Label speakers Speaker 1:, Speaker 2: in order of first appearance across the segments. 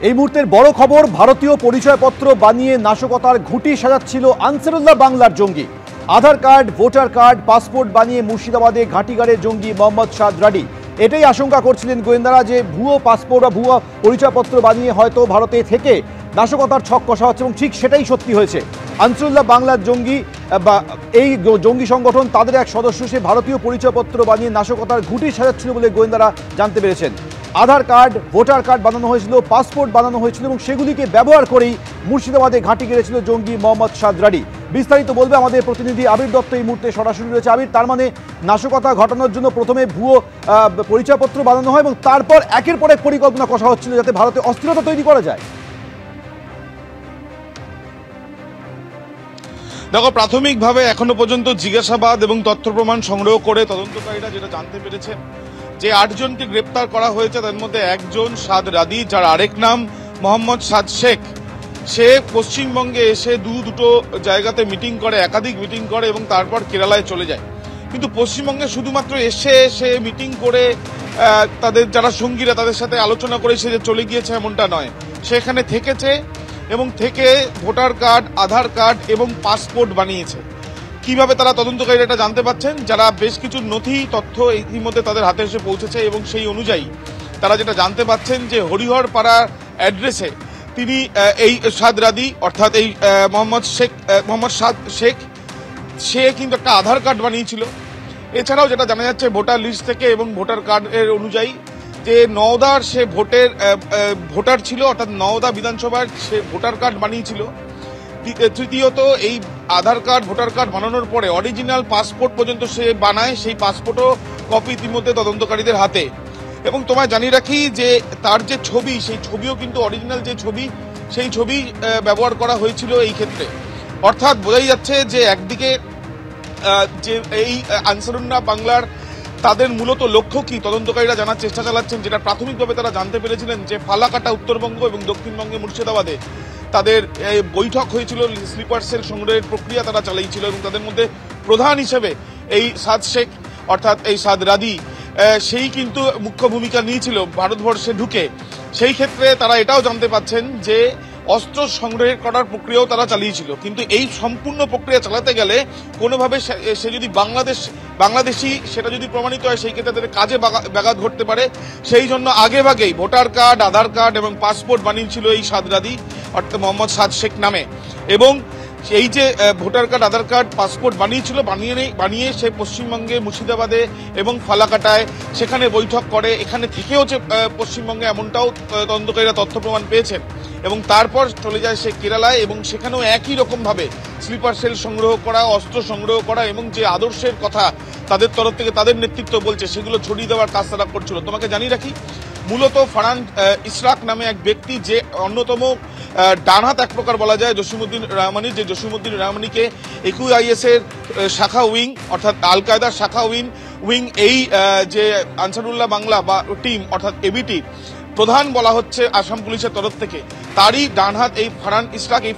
Speaker 1: এই মুহূর্তের বড় খবর, ভারতীয় পরিচয়পত্র বানিয়ে নাশকতার ঘুঁটি সাজাচ্ছিল আনসারুল্লাহ বাংলার জঙ্গি। আধার কার্ড, ভোটার কার্ড, পাসপোর্ট বানিয়ে মুর্শিদাবাদে ঘাঁটিগাড়ে জঙ্গি মোহাম্মদ সাদ রাডি। এটাই আশঙ্কা করছিলেন গোয়েন্দারা যে ভুয়ো পাসপোর্ট বা ভুয়ো পরিচয়পত্র বানিয়ে হয়তো ভারতে থেকে নাশকতার ছক কষা হচ্ছে, এবং ঠিক সেটাই সত্যি হয়েছে। আনসারুল্লাহ বাংলার জঙ্গি বা এই জঙ্গি সংগঠন, তাদের এক সদস্য সে ভারতীয় পরিচয়পত্র বানিয়ে নাশকতার ঘুঁটি সাজাচ্ছিল বলে গোয়েন্দারা জানতে পেরেছেন। আধার কার্ড, ভোটার কার্ড বানানো হয়েছিল, পাসপোর্ট বানানো হয়েছিল, এবং সেগুলিকে ব্যবহার করেই মুর্শিদাবাদে ঘাঁটি গেড়েছিল জঙ্গি মোহাম্মদ সাদ রাডি। বিস্তারিত বলবে আমাদের প্রতিনিধি আবির দত্ত এই মুহূর্তে সরাসরি রয়েছে। আবির, তার মানে নাশকতা ঘটানোর জন্য প্রথমে ভুয়ো পরিচয়পত্র বানানো হয় এবং তারপর একের পর এক পরিকল্পনা কষা হচ্ছিল যাতে ভারতে অস্থিরতা তৈরি করা যায়।
Speaker 2: দেখো, প্রাথমিকভাবে এখনো পর্যন্ত জিজ্ঞাসাবাদ এবং তথ্য প্রমাণ সংগ্রহ করে তদন্তকারীরা যেটা জানতে পেরেছেন যে 8 জনকে গ্রেপ্তার করা হয়েছে, তার মধ্যে একজন সাদ রাদি, যার আরেক নাম মোহাম্মদ সাদ শেখ। সে পশ্চিমবঙ্গে এসে দুটো জায়গাতে মিটিং করে, একাধিক মিটিং করে এবং তারপর কেরালায় চলে যায়। কিন্তু পশ্চিমবঙ্গে শুধুমাত্র এসে সে মিটিং করে তাদের যারা সঙ্গীরা তাদের সাথে আলোচনা করে সে যে চলে গিয়েছে এমনটা নয়। সেখানে থেকেছে এবং থেকে ভোটার কার্ড, আধার কার্ড এবং পাসপোর্ট বানিয়েছে। কিভাবে তারা তদন্তকারীরা এটা জানতে পাচ্ছেন, যারা বেশ কিছু নথি তথ্য ইতিমধ্যে তাদের হাতে এসে পৌঁছেছে এবং সেই অনুযায়ী তারা যেটা জানতে পাচ্ছেন যে হরিহরপাড়া অ্যাড্রেসে তিনি এই সাদ রাদি অর্থাৎ এই মোহাম্মদ সাদ শেখ সে কিন্তু একটা আধার কার্ড বানিয়েছিল। এছাড়াও যেটা জানা যাচ্ছে ভোটার লিস্ট থেকে এবং ভোটার কার্ডের অনুযায়ী যে নওদার সে ভোটার ছিল, অর্থাৎ নওদা বিধানসভার সে ভোটার কার্ড বানিয়েছিল। তৃতীয়ত, এই আধার কার্ড, ভোটার কার্ড বানানোর পরে অরিজিনাল পাসপোর্ট পর্যন্ত সে বানায়। সেই পাসপোর্টও কপি ইতিমধ্যে তদন্তকারীদের হাতে। এবং তোমায় জানিয়ে রাখি যে তার যে ছবি, সেই ছবিও কিন্তু অরিজিনাল যে ছবি, সেই ছবি ব্যবহার করা হয়েছিল এই ক্ষেত্রে। অর্থাৎ বোঝাই যাচ্ছে যে একদিকে যে এই আনসারুল্লাহ বাংলার তাদের মূলত লক্ষ্য কি তদন্তকারীরা জানার চেষ্টা চালাচ্ছেন। যেটা প্রাথমিকভাবে তারা জানতে পেরেছিলেন যে ফালাকাটা উত্তরবঙ্গ এবং দক্ষিণবঙ্গে মুর্শিদাবাদে তাদের বৈঠক হয়েছিল, স্লিপার সেল সংগ্রহের প্রক্রিয়া তারা চালিয়েছিল এবং তাদের মধ্যে প্রধান হিসেবে এই সাদ শেখ অর্থাৎ এই সাদ রাদি সেই কিন্তু মুখ্য ভূমিকা নিয়েছিল ভারতবর্ষে ঢুকে। সেই ক্ষেত্রে তারা এটাও জানতে পাচ্ছেন যে অস্ত্র সংগ্রহ করার প্রক্রিয়াও তারা চালিয়েছিল। কিন্তু এই সম্পূর্ণ প্রক্রিয়া চালাতে গেলে কোনোভাবে সে যদি বাংলাদেশি সেটা যদি প্রমাণিত হয়, সেই ক্ষেত্রে তাদের কাজে ব্যাঘাত ঘটতে পারে। সেই জন্য আগেভাগেই ভোটার কার্ড, আধার কার্ড এবং পাসপোর্ট বানিয়েছিল এই সাদ রাদি অর্থাৎ মোহাম্মদ সাদ শেখ নামে। এবং এই যে ভোটার কার্ড, আধার কার্ড, পাসপোর্ট বানিয়েছিল, বানিয়ে সে পশ্চিমবঙ্গে মুর্শিদাবাদে এবং ফালাকাটায় সেখানে বৈঠক করে। এখানে থেকেও যে পশ্চিমবঙ্গে এমনটাও তদন্তকারীরা তথ্য প্রমাণ পেয়েছেন। এবং তারপর চলে যায় সে কেরালায় এবং সেখানেও একই রকমভাবে স্লিপার সেল সংগ্রহ করা, অস্ত্র সংগ্রহ করা এবং যে আদর্শের কথা তাদের তরফ থেকে তাদের নেতৃত্ব বলছে সেগুলো ছড়িয়ে দেওয়ার কাজ তারা করছিল। তোমাকে জানিয়ে রাখি, মূলত ফারহান ইশরাক নামে এক ব্যক্তি, যে অন্যতম ডানহাত এক প্রকার বলা যায় জসিমউদ্দিন রহমানি, যে জসিমউদ্দিন রহমানিকে AQIS এর শাখা উইং অর্থাৎ আল কায়দার শাখা উইং এই যে আনসারুল্লাহ বাংলা বা টিম অর্থাৎ ABT প্রধান বলা হচ্ছে আসাম পুলিশের তরফ থেকে। তারই ডানহাত এই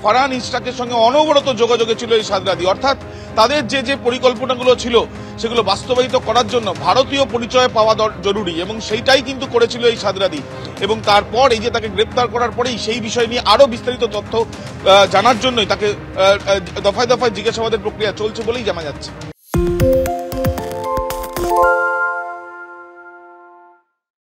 Speaker 2: ফারহান ইশরাকের সঙ্গে অনবরত যোগাযোগে ছিল এই সাদ রাদি। অর্থাৎ তাদের যে পরিকল্পনাগুলো ছিল সেগুলো বাস্তবায়িত করার জন্য ভারতীয় পরিচয় পাওয়া জরুরি এবং সেইটাই কিন্তু করেছিল এই সাদ রাদি। এবং তারপর এই যে তাকে গ্রেপ্তার করার পরেই সেই বিষয় নিয়ে আরো বিস্তারিত তথ্য জানার জন্যই তাকে দফায় দফায় জিজ্ঞাসাবাদের প্রক্রিয়া চলছে বলেই জানা যাচ্ছে।